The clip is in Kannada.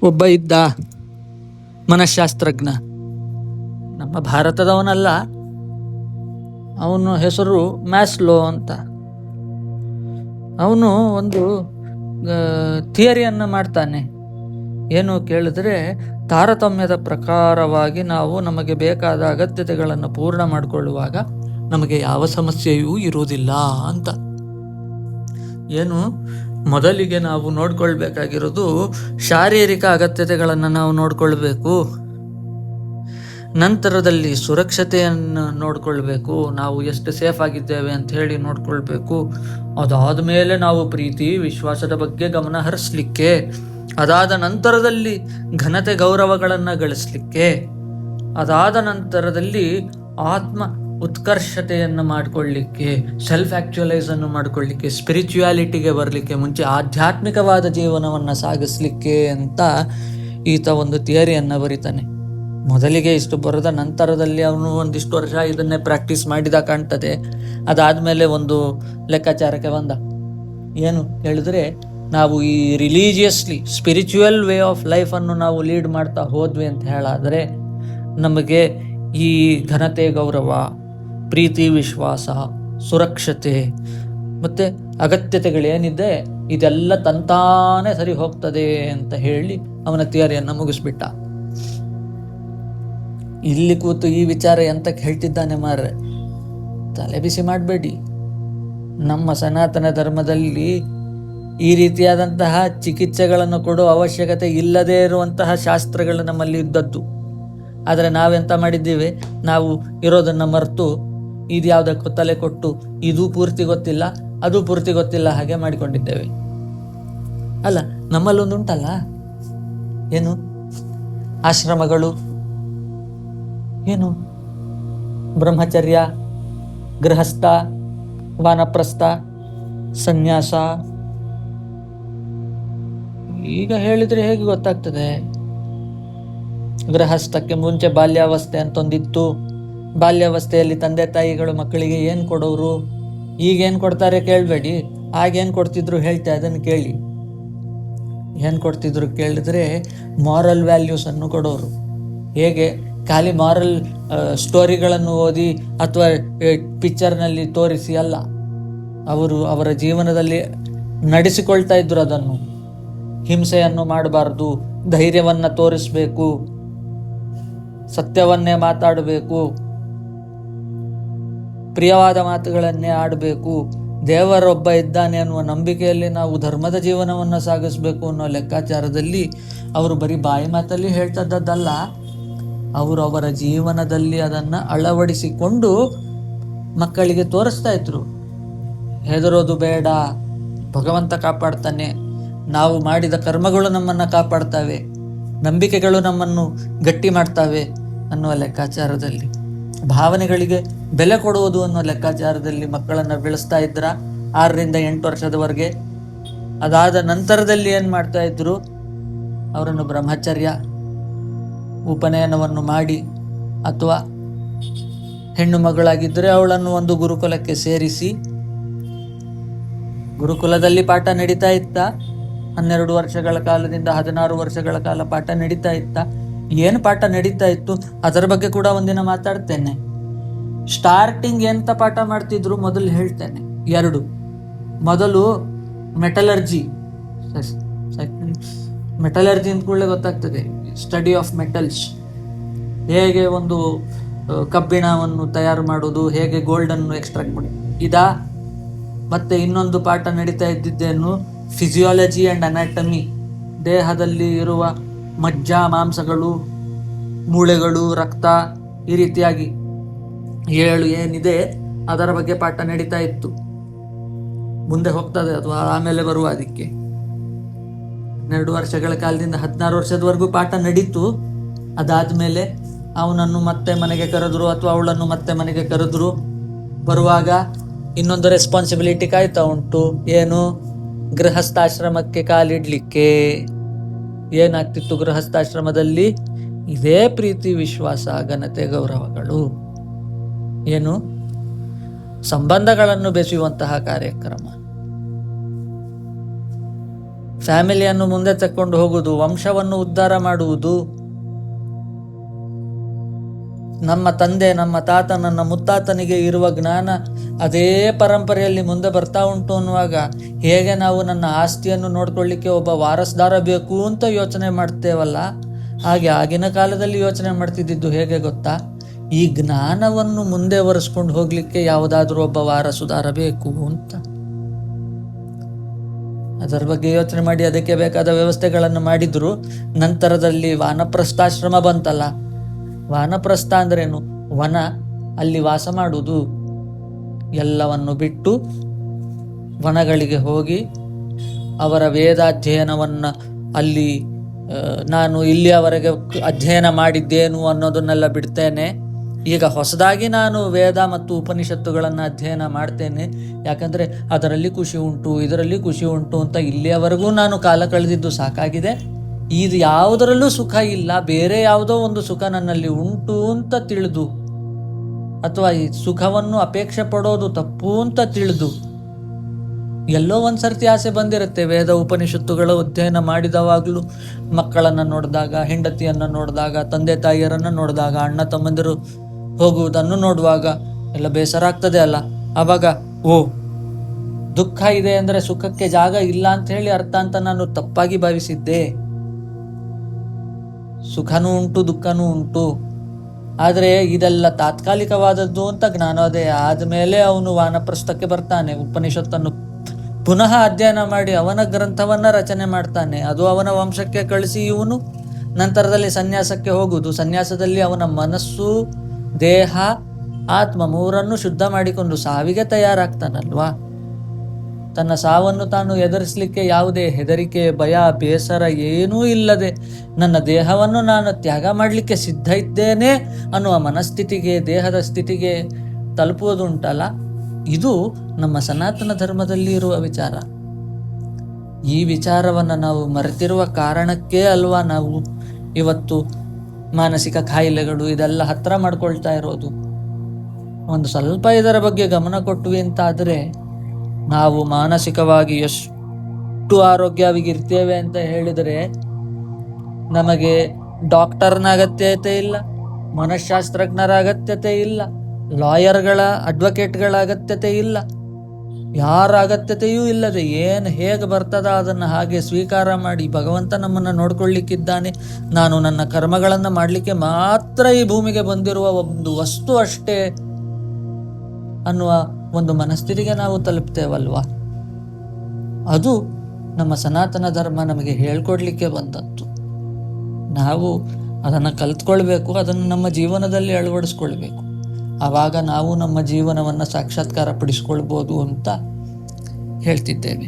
ಒಬ್ಬ ಇದ್ದ ಮನಃಶಾಸ್ತ್ರಜ್ಞ, ನಮ್ಮ ಭಾರತದವನಲ್ಲ. ಅವನ ಹೆಸರು ಮ್ಯಾಸ್ಲೋ ಅಂತ. ಅವನು ಒಂದು ಥಿಯರಿಯನ್ನು ಮಾಡ್ತಾನೆ. ಏನು ಕೇಳಿದ್ರೆ, ತಾರತಮ್ಯದ ಪ್ರಕಾರವಾಗಿ ನಾವು ನಮಗೆ ಬೇಕಾದ ಅಗತ್ಯತೆಗಳನ್ನು ಪೂರ್ಣ ಮಾಡಿಕೊಳ್ಳುವಾಗ ನಮಗೆ ಯಾವ ಸಮಸ್ಯೆಯೂ ಇರುವುದಿಲ್ಲ ಅಂತ. ಏನು, ಮೊದಲಿಗೆ ನಾವು ನೋಡ್ಕೊಳ್ಬೇಕಾಗಿರೋದು ಶಾರೀರಿಕ ಅಗತ್ಯತೆಗಳನ್ನು ನಾವು ನೋಡ್ಕೊಳ್ಬೇಕು. ನಂತರದಲ್ಲಿ ಸುರಕ್ಷತೆಯನ್ನು ನೋಡ್ಕೊಳ್ಬೇಕು, ನಾವು ಎಷ್ಟು ಸೇಫ್ ಆಗಿದ್ದೇವೆ ಅಂತ ಹೇಳಿ ನೋಡ್ಕೊಳ್ಬೇಕು. ಅದಾದ ಮೇಲೆ ನಾವು ಪ್ರೀತಿ ವಿಶ್ವಾಸದ ಬಗ್ಗೆ ಗಮನ ಹರಿಸ್ಲಿಕ್ಕೆ, ಅದಾದ ನಂತರದಲ್ಲಿ ಘನತೆ ಗೌರವಗಳನ್ನು ಗಳಿಸ್ಲಿಕ್ಕೆ, ಅದಾದ ನಂತರದಲ್ಲಿ ಆತ್ಮ ಉತ್ಕರ್ಷತೆಯನ್ನು ಮಾಡಿಕೊಳ್ಳಿಕ್ಕೆ, ಸೆಲ್ಫ್ ಆಕ್ಚುಲೈಸ್ ಅನ್ನು ಮಾಡಿಕೊಳ್ಳಿಕ್ಕೆ, ಸ್ಪಿರಿಚುಯಾಲಿಟಿಗೆ ಬರಲಿಕ್ಕೆ ಮುಂಚೆ ಆಧ್ಯಾತ್ಮಿಕವಾದ ಜೀವನವನ್ನು ಸಾಗಿಸ್ಲಿಕ್ಕೆ ಅಂತ ಈತ ಒಂದು ಥಿಯರಿಯನ್ನು ಬರೀತಾನೆ. ಮೊದಲಿಗೆ ಇಷ್ಟು ಬರೆದ ನಂತರದಲ್ಲಿ ಅವನು ಒಂದಿಷ್ಟು ವರ್ಷ ಇದನ್ನೇ ಪ್ರಾಕ್ಟೀಸ್ ಮಾಡಿದ ಕಾಣ್ತದೆ. ಅದಾದಮೇಲೆ ಒಂದು ಲೆಕ್ಕಾಚಾರಕ್ಕೆ ಬಂದ. ಏನು ಹೇಳಿದ್ರೆ, ನಾವು ಈ ರಿಲೀಜಿಯಸ್ಲಿ ಸ್ಪಿರಿಚುವಲ್ ವೇ ಆಫ್ ಲೈಫನ್ನು ನಾವು ಲೀಡ್ ಮಾಡ್ತಾ ಹೋದ್ವಿ ಅಂತ ಹೇಳಾದರೆ ನಮಗೆ ಈ ಘನತೆ ಗೌರವ, ಪ್ರೀತಿ ವಿಶ್ವಾಸ, ಸುರಕ್ಷತೆ ಮತ್ತು ಅಗತ್ಯತೆಗಳೇನಿದೆ ಇದೆಲ್ಲ ತಂತಾನೇ ಸರಿ ಹೋಗ್ತದೆ ಅಂತ ಹೇಳಿ ಅವನ ಥಿಯರಿಯನ್ನು ಮುಗಿಸ್ಬಿಟ್ಟ. ಇಲ್ಲಿ ಕೂತು ಈ ವಿಚಾರ ಎಂತಕ್ಕೆ ಹೇಳ್ತಿದ್ದಾನೆ ಮಾರ್ರೆ, ತಲೆ ಬಿಸಿ ಮಾಡಬೇಡಿ. ನಮ್ಮ ಸನಾತನ ಧರ್ಮದಲ್ಲಿ ಈ ರೀತಿಯಾದಂತಹ ಚಿಕಿತ್ಸೆಗಳನ್ನು ಕೊಡೋ ಅವಶ್ಯಕತೆ ಇಲ್ಲದೇ ಇರುವಂತಹ ಶಾಸ್ತ್ರಗಳು ನಮ್ಮಲ್ಲಿ ಇದ್ದದ್ದು. ಆದರೆ ನಾವೆಂತ ಮಾಡಿದ್ದೀವಿ, ನಾವು ಇರೋದನ್ನು ಮರೆತು ಇದು ಯಾವುದಕ್ಕೂ ತಲೆ ಕೊಟ್ಟು ಇದು ಪೂರ್ತಿ ಗೊತ್ತಿಲ್ಲ ಅದು ಪೂರ್ತಿ ಗೊತ್ತಿಲ್ಲ ಹಾಗೆ ಮಾಡಿಕೊಂಡಿದ್ದೇವೆ. ಅಲ್ಲ, ನಮ್ಮಲ್ಲೊಂದು ಉಂಟಲ್ಲ, ಏನು ಆಶ್ರಮಗಳು, ಏನು ಬ್ರಹ್ಮಚರ್ಯ, ಗೃಹಸ್ಥ, ವಾನಪ್ರಸ್ಥ, ಸನ್ಯಾಸ. ಈಗ ಹೇಳಿದ್ರೆ ಹೇಗೆ ಗೊತ್ತಾಗ್ತದೆ? ಗೃಹಸ್ಥಕ್ಕೆ ಮುಂಚೆ ಬಾಲ್ಯಾವಸ್ಥೆ ಅಂತೊಂದಿತ್ತು. ಬಾಲ್ಯಾವಸ್ಥೆಯಲ್ಲಿ ತಂದೆ ತಾಯಿಗಳು ಮಕ್ಕಳಿಗೆ ಏನು ಕೊಡೋರು, ಈಗೇನು ಕೊಡ್ತಾರೆ ಕೇಳಬೇಡಿ, ಆಗೇನು ಕೊಡ್ತಿದ್ರು ಹೇಳ್ತಾ ಅದನ್ನು ಕೇಳಿ. ಏನು ಕೊಡ್ತಿದ್ರು ಕೇಳಿದ್ರೆ ಮಾರಲ್ ವ್ಯಾಲ್ಯೂಸನ್ನು ಕೊಡೋರು. ಹೇಗೆ? ಖಾಲಿ ಮಾರಲ್ ಸ್ಟೋರಿಗಳನ್ನು ಓದಿ ಅಥವಾ ಪಿಕ್ಚರ್ನಲ್ಲಿ ತೋರಿಸಿ ಅಲ್ಲ, ಅವರು ಅವರ ಜೀವನದಲ್ಲಿ ನಡೆಸಿಕೊಳ್ತಾ ಇದ್ರು ಅದನ್ನು. ಹಿಂಸೆಯನ್ನು ಮಾಡಬಾರ್ದು, ಧೈರ್ಯವನ್ನು ತೋರಿಸಬೇಕು, ಸತ್ಯವನ್ನೇ ಮಾತಾಡಬೇಕು, ಪ್ರಿಯವಾದ ಮಾತುಗಳನ್ನೇ ಆಡಬೇಕು, ದೇವರೊಬ್ಬ ಇದ್ದಾನೆ ಅನ್ನುವ ನಂಬಿಕೆಯಲ್ಲಿ ನಾವು ಧರ್ಮದ ಜೀವನವನ್ನು ಸಾಗಿಸಬೇಕು ಅನ್ನೋ ಲೆಕ್ಕಾಚಾರದಲ್ಲಿ ಅವರು ಬರೀ ಬಾಯಿ ಮಾತಲ್ಲಿ ಹೇಳ್ತದ್ದಲ್ಲ, ಅವರು ಅವರ ಜೀವನದಲ್ಲಿ ಅದನ್ನು ಅಳವಡಿಸಿಕೊಂಡು ಮಕ್ಕಳಿಗೆ ತೋರಿಸ್ತಾ ಇದ್ರು. ಹೆದರೋದು ಬೇಡ, ಭಗವಂತ ಕಾಪಾಡ್ತಾನೆ, ನಾವು ಮಾಡಿದ ಕರ್ಮಗಳು ನಮ್ಮನ್ನು ಕಾಪಾಡ್ತವೆ, ನಂಬಿಕೆಗಳು ನಮ್ಮನ್ನು ಗಟ್ಟಿ ಮಾಡ್ತವೆ ಅನ್ನುವ ಲೆಕ್ಕಾಚಾರದಲ್ಲಿ, ಭಾವನೆಗಳಿಗೆ ಬೆಲೆ ಕೊಡುವುದು ಅನ್ನೋ ಲೆಕ್ಕಾಚಾರದಲ್ಲಿ ಮಕ್ಕಳನ್ನು ಬೆಳೆಸ್ತಾ ಇದ್ರ 6ರಿಂದ 8 ವರ್ಷದವರೆಗೆ. ಅದಾದ ನಂತರದಲ್ಲಿ ಏನು ಮಾಡ್ತಾ ಇದ್ರು, ಅವರನ್ನು ಬ್ರಹ್ಮಚರ್ಯ ಉಪನಯನವನ್ನು ಮಾಡಿ, ಅಥವಾ ಹೆಣ್ಣು ಮಗಳಾಗಿದ್ದರೆ ಅವಳನ್ನು ಒಂದು ಗುರುಕುಲಕ್ಕೆ ಸೇರಿಸಿ, ಗುರುಕುಲದಲ್ಲಿ ಪಾಠ ನಡೀತಾ ಇತ್ತ. 12 ವರ್ಷಗಳ ಕಾಲದಿಂದ 16 ವರ್ಷಗಳ ಕಾಲ ಪಾಠ ನಡೀತಾ ಇತ್ತ. ಏನು ಪಾಠ ನಡೀತಾ ಇತ್ತು ಅದರ ಬಗ್ಗೆ ಕೂಡ ಒಂದಿನ ಮಾತಾಡ್ತೇನೆ. ಸ್ಟಾರ್ಟಿಂಗ್ ಎಂತ ಪಾಠ ಮಾಡ್ತಿದ್ರು ಮೊದಲು ಹೇಳ್ತೇನೆ. 2 ಮೊದಲು ಮೆಟಲರ್ಜಿ ಅಂತ ಕೂಡಲೇ ಗೊತ್ತಾಗ್ತದೆ, ಸ್ಟಡಿ ಆಫ್ ಮೆಟಲ್ಸ್, ಹೇಗೆ ಒಂದು ಕಬ್ಬಿಣವನ್ನು ತಯಾರು ಮಾಡೋದು, ಹೇಗೆ ಗೋಲ್ಡನ್ನು ಎಕ್ಸ್ಟ್ರಾಕ್ಟ್ ಮಾಡಿ ಇದಾ. ಮತ್ತೆ ಇನ್ನೊಂದು ಪಾಠ ನಡೀತಾ ಇದ್ದಿದ್ದೇನು, ಫಿಸಿಯಾಲಜಿ ಆ್ಯಂಡ್ ಅನಾಟಮಿ, ದೇಹದಲ್ಲಿ ಇರುವ ಮಜ್ಜ ಮಾಂಸಗಳು, ಮೂಳೆಗಳು, ರಕ್ತ, ಈ ರೀತಿಯಾಗಿ 7 ಏನಿದೆ ಅದರ ಬಗ್ಗೆ ಪಾಠ ನಡೀತಾ ಇತ್ತು. ಮುಂದೆ ಹೋಗ್ತದೆ ಅಥವಾ ಆಮೇಲೆ ಬರುವ ಅದಕ್ಕೆ 12 ವರ್ಷಗಳ ಕಾಲದಿಂದ 16 ವರ್ಷದವರೆಗೂ ಪಾಠ ನಡೀತು. ಅದಾದಮೇಲೆ ಅವನನ್ನು ಮತ್ತೆ ಮನೆಗೆ ಕರೆದ್ರು ಅಥವಾ ಅವಳನ್ನು ಮತ್ತೆ ಮನೆಗೆ ಕರೆದ್ರು. ಬರುವಾಗ ಇನ್ನೊಂದು ರೆಸ್ಪಾನ್ಸಿಬಿಲಿಟಿ ಕಾಯ್ತಾ ಉಂಟು, ಏನು? ಗೃಹಸ್ಥಾಶ್ರಮಕ್ಕೆ ಕಾಲಿಡ್ಲಿಕ್ಕೆ. ಏನಾಗ್ತಿತ್ತು ಗೃಹಸ್ಥಾಶ್ರಮದಲ್ಲಿ? ಇದೇ ಪ್ರೀತಿ ವಿಶ್ವಾಸ ಘನತೆ ಗೌರವಗಳು, ಏನು ಸಂಬಂಧಗಳನ್ನು ಬೆಸೆಯುವಂತಹ ಕಾರ್ಯಕ್ರಮ. ಫ್ಯಾಮಿಲಿಯನ್ನು ಮುಂದೆ ತಕ್ಕೊಂಡು ಹೋಗುವುದು, ವಂಶವನ್ನು ಉದ್ಧಾರ ಮಾಡುವುದು. ನಮ್ಮ ತಂದೆ, ನಮ್ಮ ತಾತ, ನನ್ನ ಮುತ್ತಾತನಿಗೆ ಇರುವ ಜ್ಞಾನ ಅದೇ ಪರಂಪರೆಯಲ್ಲಿ ಮುಂದೆ ಬರ್ತಾ ಉಂಟು ಅನ್ನುವಾಗ ಹೇಗೆ ನಾವು ನನ್ನ ಆಸ್ತಿಯನ್ನು ನೋಡ್ಕೊಳ್ಳಿಕ್ಕೆ ಒಬ್ಬ ವಾರಸ್ದಾರ ಬೇಕು ಅಂತ ಯೋಚನೆ ಮಾಡ್ತೇವಲ್ಲ, ಹಾಗೆ ಆಗಿನ ಕಾಲದಲ್ಲಿ ಯೋಚನೆ ಮಾಡ್ತಿದ್ದಿದ್ದು ಹೇಗೆ ಗೊತ್ತಾ? ಈ ಜ್ಞಾನವನ್ನು ಮುಂದೆ ಒರೆಸ್ಕೊಂಡು ಹೋಗ್ಲಿಕ್ಕೆ ಯಾವುದಾದ್ರೂ ಒಬ್ಬ ವಾರಸುದಾರ ಬೇಕು ಅಂತ. ಅದರ ಬಗ್ಗೆ ಯೋಚನೆ ಮಾಡಿ ಅದಕ್ಕೆ ಬೇಕಾದ ವ್ಯವಸ್ಥೆಗಳನ್ನು ಮಾಡಿದ್ರು. ನಂತರದಲ್ಲಿ ವಾನಪ್ರಸ್ಥಾಶ್ರಮ ಬಂತಲ್ಲ. ವಾನಪ್ರಸ್ಥ ಅಂದ್ರೇನು? ವನ, ಅಲ್ಲಿ ವಾಸ ಮಾಡುವುದು. ಎಲ್ಲವನ್ನು ಬಿಟ್ಟು ವನಗಳಿಗೆ ಹೋಗಿ ಅವರ ವೇದಾಧ್ಯಯನವನ್ನು ಅಲ್ಲಿ ನಾನು ಇಲ್ಲಿಯವರೆಗೆ ಅಧ್ಯಯನ ಮಾಡಿದ್ದೇನು ಅನ್ನೋದನ್ನೆಲ್ಲ ಬಿಡ್ತೇನೆ. ಈಗ ಹೊಸದಾಗಿ ನಾನು ವೇದ ಮತ್ತು ಉಪನಿಷತ್ತುಗಳನ್ನು ಅಧ್ಯಯನ ಮಾಡ್ತೇನೆ. ಯಾಕಂದರೆ ಅದರಲ್ಲಿ ಖುಷಿ ಉಂಟು, ಇದರಲ್ಲಿ ಖುಷಿ ಉಂಟು ಅಂತ ಇಲ್ಲಿಯವರೆಗೂ ನಾನು ಕಾಲ ಕಳೆದಿದ್ದು ಸಾಕಾಗಿದೆ. ಇದು ಯಾವುದರಲ್ಲೂ ಸುಖ ಇಲ್ಲ, ಬೇರೆ ಯಾವುದೋ ಒಂದು ಸುಖ ನನ್ನಲ್ಲಿ ಉಂಟು ಅಂತ ತಿಳಿದು, ಅಥವಾ ಈ ಸುಖವನ್ನು ಅಪೇಕ್ಷೆ ಪಡೋದು ತಪ್ಪು ಅಂತ ತಿಳಿದು, ಎಲ್ಲೋ ಒಂದು ಸರ್ತಿ ಆಸೆ ಬಂದಿರುತ್ತೆ. ವೇದ ಉಪನಿಷತ್ತುಗಳ ಅಧ್ಯಯನ ಮಾಡಿದವಾಗಲೂ ಮಕ್ಕಳನ್ನು ನೋಡಿದಾಗ, ಹೆಂಡತಿಯನ್ನು ನೋಡಿದಾಗ, ತಂದೆ ತಾಯಿಯರನ್ನು ನೋಡಿದಾಗ, ಅಣ್ಣ ತಮ್ಮಂದಿರು ಹೋಗುವುದನ್ನು ನೋಡುವಾಗ ಎಲ್ಲ ಬೇಸರ ಆಗ್ತದೆ ಅಲ್ಲ. ಆವಾಗ ದುಃಖ ಇದೆ ಅಂದರೆ ಸುಖಕ್ಕೆ ಜಾಗ ಇಲ್ಲ ಅಂತ ಹೇಳಿ ಅರ್ಥ ಅಂತ ನಾನು ತಪ್ಪಾಗಿ ಭಾವಿಸಿದ್ದೆ. ಸುಖನೂ ಉಂಟು, ದುಃಖನೂ ಉಂಟು. ಆದರೆ ಇದೆಲ್ಲ ತಾತ್ಕಾಲಿಕವಾದದ್ದು ಅಂತ ಜ್ಞಾನೋದಯ ಆದಮೇಲೆ ಅವನು ವಾನಪ್ರಸ್ಥಕ್ಕೆ ಬರ್ತಾನೆ. ಉಪನಿಷತ್ತನ್ನು ಪುನಃ ಅಧ್ಯಯನ ಮಾಡಿ ಅವನ ಗ್ರಂಥವನ್ನ ರಚನೆ ಮಾಡ್ತಾನೆ. ಅದು ಅವನ ವಂಶಕ್ಕೆ ಕಳಿಸಿ ಇವನು ನಂತರದಲ್ಲಿ ಸನ್ಯಾಸಕ್ಕೆ ಹೋಗುವುದು. ಸನ್ಯಾಸದಲ್ಲಿ ಅವನ ಮನಸ್ಸು, ದೇಹ, ಆತ್ಮ ಮೂರನ್ನು ಶುದ್ಧ ಮಾಡಿಕೊಂಡು ಸಾವಿಗೆ ತಯಾರಾಗ್ತಾನಲ್ವಾ. ತನ್ನ ಸಾವನ್ನು ತಾನು ಎದುರಿಸಲಿಕ್ಕೆ ಯಾವುದೇ ಹೆದರಿಕೆ, ಭಯ, ಬೇಸರ ಏನೂ ಇಲ್ಲದೆ ನನ್ನ ದೇಹವನ್ನು ನಾನು ತ್ಯಾಗ ಮಾಡಲಿಕ್ಕೆ ಸಿದ್ಧ ಇದ್ದೇನೆ ಅನ್ನುವ ಮನಸ್ಥಿತಿಗೆ, ದೇಹದ ಸ್ಥಿತಿಗೆ ತಲುಪುವುದುಂಟಲ್ಲ, ಇದು ನಮ್ಮ ಸನಾತನ ಧರ್ಮದಲ್ಲಿ ಇರುವ ವಿಚಾರ. ಈ ವಿಚಾರವನ್ನು ನಾವು ಮರೆತಿರುವ ಕಾರಣಕ್ಕೆ ಅಲ್ವಾ ನಾವು ಇವತ್ತು ಮಾನಸಿಕ ಕಾಯಿಲೆಗಳು ಇದೆಲ್ಲ ಹತ್ರ ಮಾಡ್ಕೊಳ್ತಾ ಇರೋದು. ಒಂದು ಸ್ವಲ್ಪ ಇದರ ಬಗ್ಗೆ ಗಮನ ಕೊಟ್ವಿ ಅಂತಾದರೆ ನಾವು ಮಾನಸಿಕವಾಗಿ ಎಷ್ಟು ಆರೋಗ್ಯವಾಗಿರ್ತೇವೆ ಅಂತ ಹೇಳಿದರೆ ನಮಗೆ ಡಾಕ್ಟರ್ನ ಅಗತ್ಯತೆ ಇಲ್ಲ, ಮನಃಶಾಸ್ತ್ರಜ್ಞರ ಅಗತ್ಯತೆ ಇಲ್ಲ, ಲಾಯರ್ಗಳ, ಅಡ್ವೊಕೇಟ್ಗಳ ಅಗತ್ಯತೆ ಇಲ್ಲ, ಯಾರ ಅಗತ್ಯತೆಯೂ ಇಲ್ಲದೆ ಹೇಗೆ ಬರ್ತದ ಅದನ್ನು ಹಾಗೆ ಸ್ವೀಕಾರ ಮಾಡಿ ಭಗವಂತ ನಮ್ಮನ್ನು ನೋಡ್ಕೊಳ್ಳಿಕ್ಕಿದ್ದಾನೆ, ನಾನು ನನ್ನ ಕರ್ಮಗಳನ್ನು ಮಾಡಲಿಕ್ಕೆ ಮಾತ್ರ ಈ ಭೂಮಿಗೆ ಬಂದಿರುವ ಒಂದು ವಸ್ತು ಅಷ್ಟೇ ಅನ್ನುವ ಒಂದು ಮನಸ್ಥಿತಿಗೆ ನಾವು ತಲುಪ್ತೇವಲ್ವಾ. ಅದು ನಮ್ಮ ಸನಾತನ ಧರ್ಮ ನಮಗೆ ಹೇಳ್ಕೊಡ್ಲಿಕ್ಕೆ ಬಂದದ್ದು. ನಾವು ಅದನ್ನು ಕಲ್ತ್ಕೊಳ್ಬೇಕು, ಅದನ್ನು ನಮ್ಮ ಜೀವನದಲ್ಲಿ ಅಳವಡಿಸ್ಕೊಳ್ಬೇಕು. ಆವಾಗ ನಾವು ನಮ್ಮ ಜೀವನವನ್ನು ಸಾಕ್ಷಾತ್ಕಾರ ಪಡಿಸ್ಕೊಳ್ಬೋದು ಅಂತ ಹೇಳ್ತಿದ್ದೇವೆ.